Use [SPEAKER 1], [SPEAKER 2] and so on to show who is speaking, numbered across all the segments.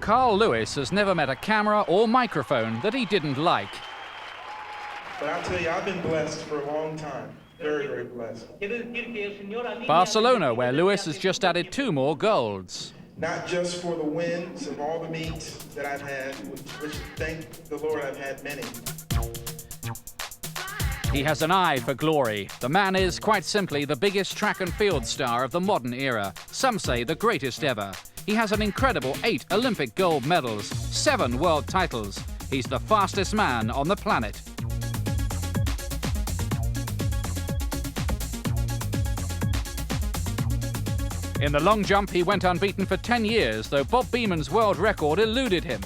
[SPEAKER 1] Carl Lewis has never met a camera or microphone that he didn't like.
[SPEAKER 2] But I'll tell you, I've been blessed for a long time. Very, very blessed.
[SPEAKER 1] Barcelona, where Lewis has just added 2 more golds.
[SPEAKER 2] Not just for the wins of all the meets that I've had, which thank the Lord I've had many.
[SPEAKER 1] He has an eye for glory. The man is, quite simply, the biggest track and field star of the modern era. Some say the greatest ever. He has an incredible 8 Olympic gold medals, 7 world titles. He's the fastest man on the planet. In the long jump, he went unbeaten for 10 years, though Bob Beeman's world record eluded him.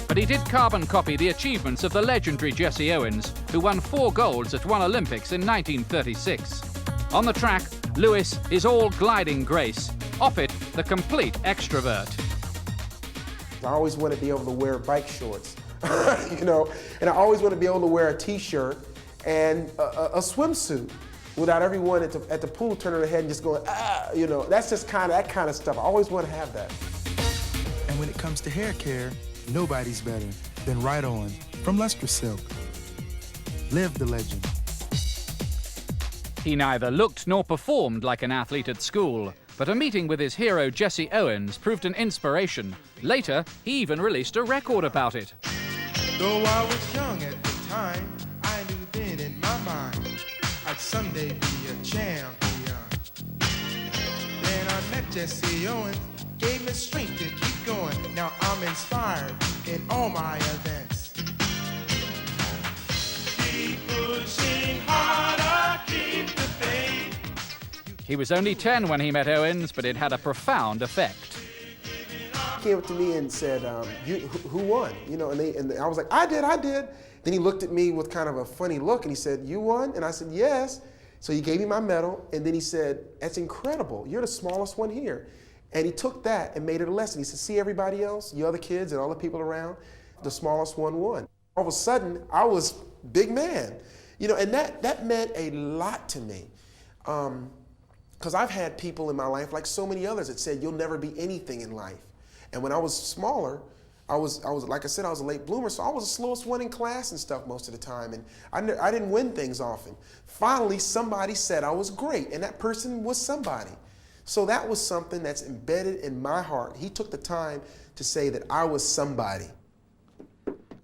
[SPEAKER 1] But he did carbon copy the achievements of the legendary Jesse Owens, who won 4 golds at one Olympics in 1936. On the track, Lewis is all gliding grace. Off it, the complete extrovert.
[SPEAKER 3] I always want to be able to wear bike shorts, you know, and I always want to be able to wear a t-shirt and a swimsuit without everyone at the pool turning their head and just going, ah, you know, that's just that kind of stuff. I always want to have that.
[SPEAKER 4] And when it comes to hair care, nobody's better than Right On from Luster Silk. Live the legend.
[SPEAKER 1] He neither looked nor performed like an athlete at school, but a meeting with his hero Jesse Owens proved an inspiration. Later, he even released a record about it.
[SPEAKER 4] Though I was young at the time, I knew then in my mind I'd someday be a champion. Then I met Jesse Owens, gave me strength to keep going. Now I'm inspired in all my events. Keep pushing harder, keep the faith.
[SPEAKER 1] He was only 10 when he met Owens, but it had a profound effect.
[SPEAKER 3] He came up to me and said, who won? You know, and I was like, I did. Then he looked at me with kind of a funny look and he said, you won? And I said, yes. So he gave me my medal and then he said, that's incredible. You're the smallest one here. And he took that and made it a lesson. He said, see everybody else, you other kids and all the people around, the smallest one won. All of a sudden, I was big man. You know, and that meant a lot to me. Because I've had people in my life, like so many others, that said, you'll never be anything in life. And when I was smaller, I was like I said, I was a late bloomer, so I was the slowest one in class and stuff most of the time, and I didn't win things often. Finally, somebody said I was great, and that person was somebody. So that was something that's embedded in my heart. He took the time to say that I was somebody.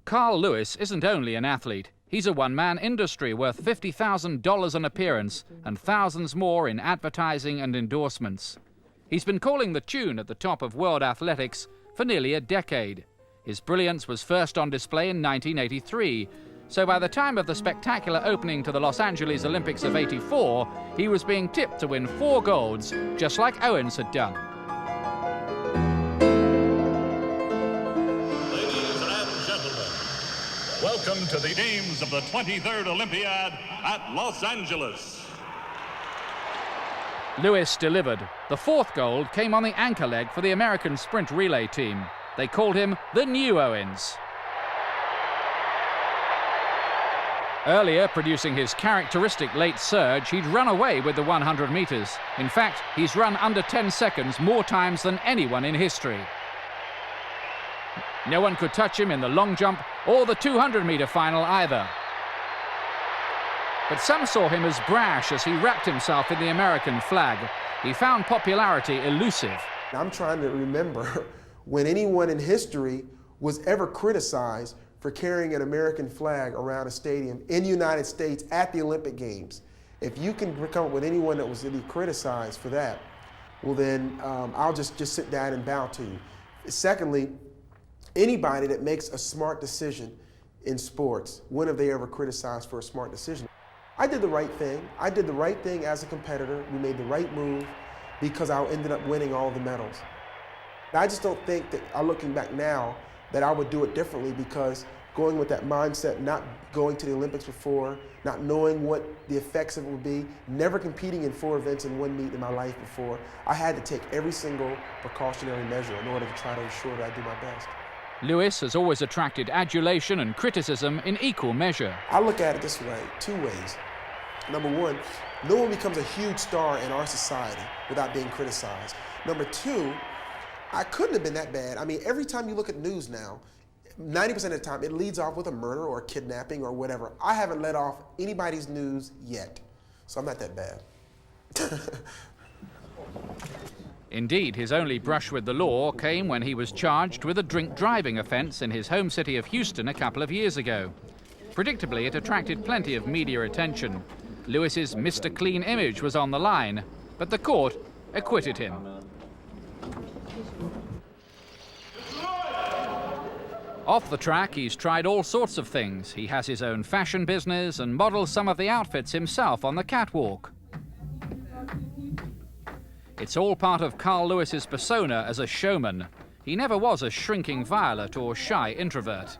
[SPEAKER 1] Carl Lewis isn't only an athlete. He's a one-man industry worth $50,000 an appearance and thousands more in advertising and endorsements. He's been calling the tune at the top of world athletics for nearly a decade. His brilliance was first on display in 1983, so by the time of the spectacular opening to the Los Angeles Olympics of '84, he was being tipped to win 4 golds, just like Owens had done.
[SPEAKER 5] Ladies and gentlemen, welcome to the Games of the 23rd Olympiad at Los Angeles.
[SPEAKER 1] Lewis delivered. The 4th gold came on the anchor leg for the American sprint relay team. They called him the New Owens. Earlier, producing his characteristic late surge, he'd run away with the 100 meters. In fact, he's run under 10 seconds more times than anyone in history. No one could touch him in the long jump or the 200-meter final either. But some saw him as brash as he wrapped himself in the American flag. He found popularity elusive.
[SPEAKER 3] I'm trying to remember when anyone in history was ever criticized for carrying an American flag around a stadium in the United States at the Olympic Games. If you can come up with anyone that was really criticized for that, well then I'll just sit down and bow to you. Secondly, anybody that makes a smart decision in sports, when have they ever criticized for a smart decision? I did the right thing. I did the right thing as a competitor. We made the right move because I ended up winning all the medals. I just don't think that, looking back now, that I would do it differently because going with that mindset, not going to the Olympics before, not knowing what the effects of it would be, never competing in 4 events in 1 meet in my life before, I had to take every single precautionary measure in order to try to ensure that I do my best.
[SPEAKER 1] Lewis has always attracted adulation and criticism in equal measure.
[SPEAKER 3] I look at it this way, 2 ways. Number one, no one becomes a huge star in our society without being criticized. Number two, I couldn't have been that bad. I mean, every time you look at news now, 90% of the time, it leads off with a murder or a kidnapping or whatever. I haven't let off anybody's news yet, so I'm not that bad.
[SPEAKER 1] Indeed, his only brush with the law came when he was charged with a drink-driving offence in his home city of Houston a couple of years ago. Predictably, it attracted plenty of media attention. Lewis's Mr. Clean image was on the line, but the court acquitted him. Off the track, he's tried all sorts of things. He has his own fashion business and models some of the outfits himself on the catwalk. It's all part of Carl Lewis's persona as a showman. He never was a shrinking violet or shy introvert.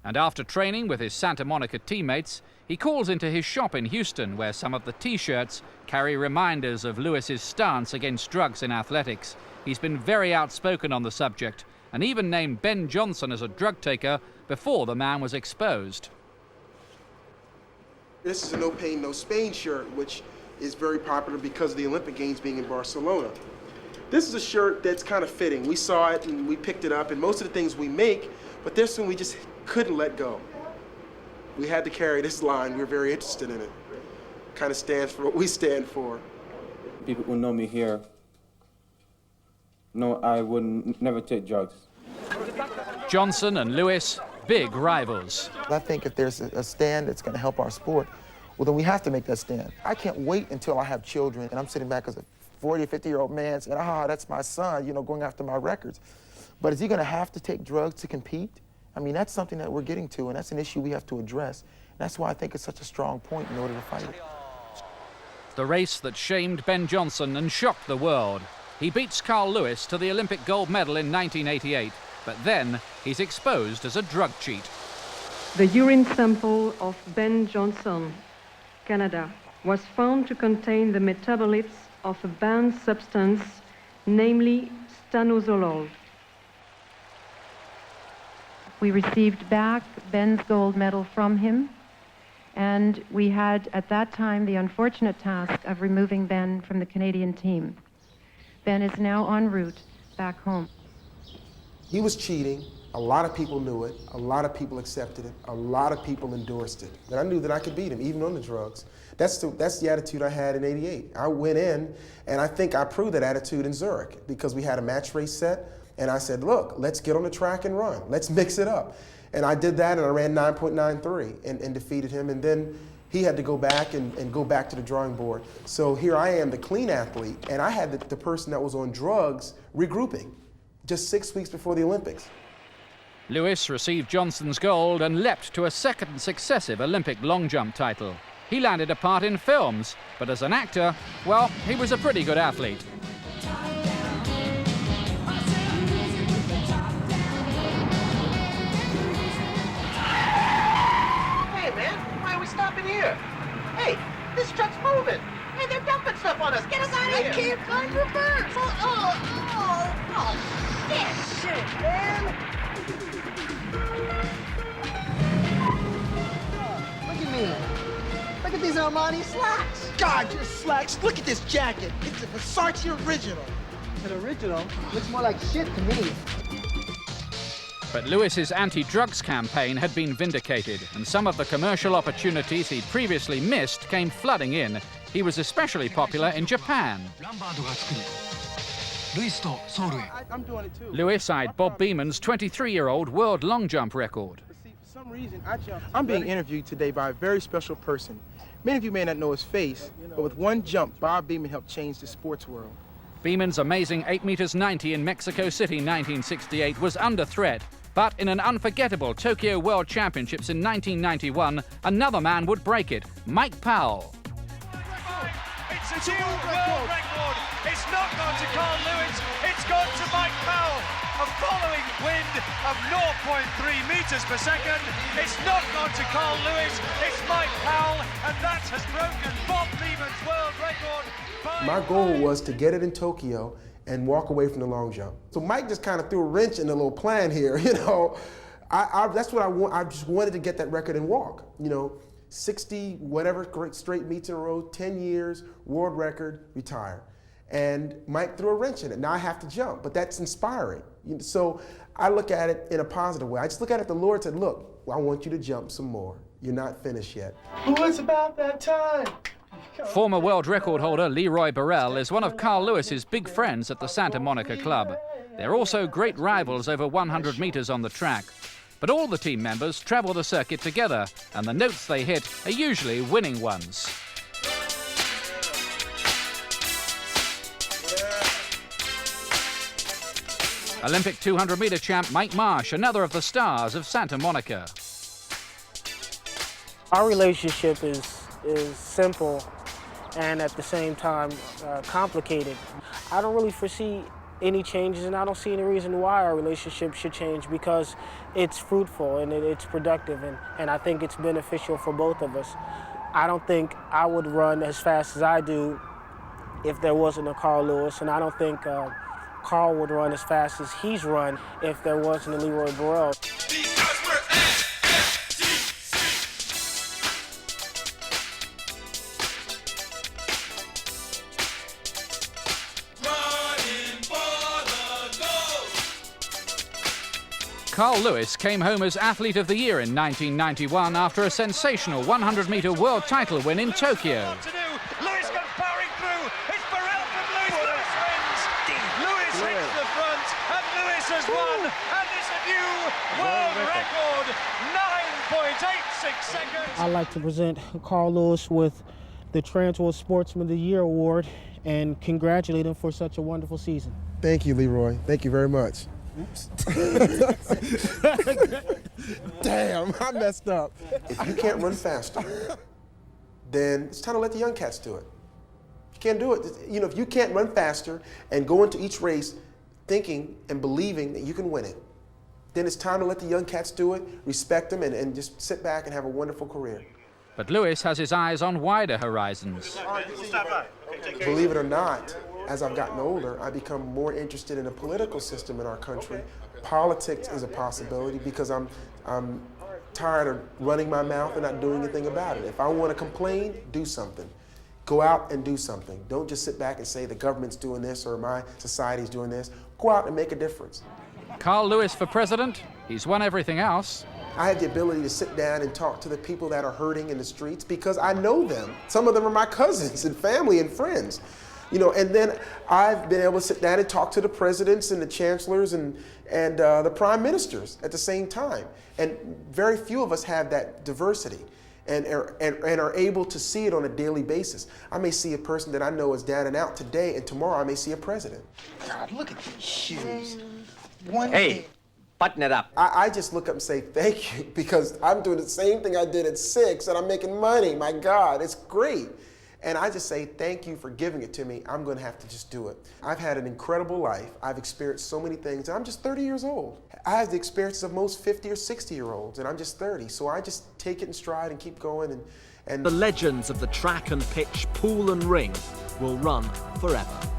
[SPEAKER 1] And after training with his Santa Monica teammates, he calls into his shop in Houston, where some of the T-shirts carry reminders of Lewis's stance against drugs in athletics. He's been very outspoken on the subject, and even named Ben Johnson as a drug taker before the man was exposed.
[SPEAKER 3] This is a no pain, no Spain shirt, which is very popular because of the Olympic Games being in Barcelona. This is a shirt that's kind of fitting. We saw it and we picked it up, and most of the things we make, but this one we just couldn't let go. We had to carry this line. We were very interested in it. Kind of stands for what we stand for.
[SPEAKER 6] People who know me here know I would never take drugs.
[SPEAKER 1] Johnson and Lewis, big rivals.
[SPEAKER 7] I think if there's a stand that's going to help our sport, well, then we have to make that stand. I can't wait until I have children and I'm sitting back as a 40 or 50-year-old man saying, that's my son, going after my records. But is he going to have to take drugs to compete? I mean, that's something that we're getting to, and that's an issue we have to address. And that's why I think it's such a strong point in order to fight it.
[SPEAKER 1] The race that shamed Ben Johnson and shocked the world. He beats Carl Lewis to the Olympic gold medal in 1988, but then he's exposed as a drug cheat.
[SPEAKER 8] The urine sample of Ben Johnson, Canada, was found to contain the metabolites of a banned substance, namely stanozolol.
[SPEAKER 9] We received back Ben's gold medal from him, and we had at that time the unfortunate task of removing Ben from the Canadian team. Ben is now en route back home.
[SPEAKER 3] He was cheating. A lot of people knew it. A lot of people accepted it. A lot of people endorsed it. And I knew that I could beat him, even on the drugs. That's the attitude I had in '88. I went in, and I think I proved that attitude in Zurich because we had a match race set, and I said, look, let's get on the track and run. Let's mix it up. And I did that, and I ran 9.93 and defeated him, and then he had to go back and go back to the drawing board. So here I am, the clean athlete, and I had the person that was on drugs regrouping just 6 weeks before the Olympics.
[SPEAKER 1] Lewis received Johnson's gold and leapt to a second successive Olympic long jump title. He landed a part in films, but as an actor, well, he was a pretty good athlete.
[SPEAKER 10] Hey, man, why are we stopping here? Hey, this truck's moving. Hey, they're dumping stuff on us. Get us out of here. I can't find reverse. Shit, man. Look at me. Look at these Armani slacks.
[SPEAKER 11] God, your slacks. Look at this jacket. It's a Versace original.
[SPEAKER 10] An original? Looks more like shit to me.
[SPEAKER 1] But Lewis's anti-drugs campaign had been vindicated, and some of the commercial opportunities he'd previously missed came flooding in. He was especially popular in Japan.
[SPEAKER 3] I'm doing it too.
[SPEAKER 1] Lewis eyed Bob Beeman's 23-year-old world long jump record.
[SPEAKER 3] See, for some reason, I'm being interviewed today by a very special person. Many of you may not know his face, but with one jump, Bob Beeman helped change the sports world.
[SPEAKER 1] Beeman's amazing 8 meters 90 in Mexico City 1968 was under threat. But in an unforgettable Tokyo World Championships in 1991, another man would break it, Mike Powell.
[SPEAKER 12] It's a new world record. It's not gone to Carl Lewis, it's gone to Mike Powell. A following wind of 0.3 meters per second. It's not gone to Carl Lewis, it's Mike Powell, and that has broken Bob Beeman's world record.
[SPEAKER 3] My goal was to get it in Tokyo and walk away from the long jump. So Mike just kind of threw a wrench in the little plan here, That's what I want. I just wanted to get that record and walk. 60 whatever great straight meets in a row, 10 years, world record, retire. And Mike threw a wrench in it. Now I have to jump, but that's inspiring. So I look at it in a positive way. I just look at it, the Lord said, look, I want you to jump some more. You're not finished yet.
[SPEAKER 11] Oh, it's about that time.
[SPEAKER 1] Former world record holder LEROY Burrell is one of Carl Lewis's big friends at the Santa Monica Club. They're also great rivals over 100 meters on the track. But all the team members travel the circuit together, and the notes they hit are usually winning ones. Olympic 200-meter champ Mike Marsh, another of the stars of Santa Monica.
[SPEAKER 13] Our relationship is simple and at the same time complicated. I don't really foresee any changes, and I don't see any reason why our relationship should change, because it's fruitful and it's productive, and I think it's beneficial for both of us. I don't think I would run as fast as I do if there wasn't a Carl Lewis, and I don't think Carl would run as fast as he's run if there wasn't a LEROY Burrell.
[SPEAKER 1] Carl Lewis came home as Athlete of the Year in 1991 after a sensational 100-meter world title win in Tokyo.
[SPEAKER 12] Lewis goes powering through. It's Burrell from Lewis. Lewis wins. Lewis hits the front, and Lewis has won. And it's a new world record, 9.86 seconds.
[SPEAKER 13] I'd like to present Carl Lewis with the Transworld Sportsman of the Year Award and congratulate him for such a wonderful season.
[SPEAKER 3] Thank you, LEROY. Thank you very much. Oops. Damn, I messed up. If you can't run faster, then it's time to let the young cats do it. You can't do it. If you can't run faster and go into each race thinking and believing that you can win it, then it's time to let the young cats do it, respect them, and just sit back and have a wonderful career.
[SPEAKER 1] But Lewis has his eyes on wider horizons.
[SPEAKER 3] Believe it or not, as I've gotten older, I become more interested in the political system in our country. Politics is a possibility because I'm tired of running my mouth and not doing anything about it. If I want to complain, do something. Go out and do something. Don't just sit back and say the government's doing this or my society's doing this. Go out and make a difference.
[SPEAKER 1] Carl Lewis for president? He's won everything else.
[SPEAKER 3] I had the ability to sit down and talk to the people that are hurting in the streets because I know them. Some of them are my cousins and family and friends. And then I've been able to sit down and talk to the presidents and the chancellors and the prime ministers at the same time. And very few of us have that diversity and are able to see it on a daily basis. I may see a person that I know is down and out today, and tomorrow I may see a president.
[SPEAKER 11] God, look at these shoes.
[SPEAKER 10] Hey, button it up.
[SPEAKER 3] I just look up and say thank you because I'm doing the same thing I did at 6 and I'm making money. My God, it's great. And I just say, thank you for giving it to me. I'm going to have to just do it. I've had an incredible life. I've experienced so many things. And I'm just 30 years old. I have the experiences of most 50 or 60-year-olds, and I'm just 30. So I just take it in stride and keep going. And
[SPEAKER 14] the legends of the track and pitch, pool and ring will run forever.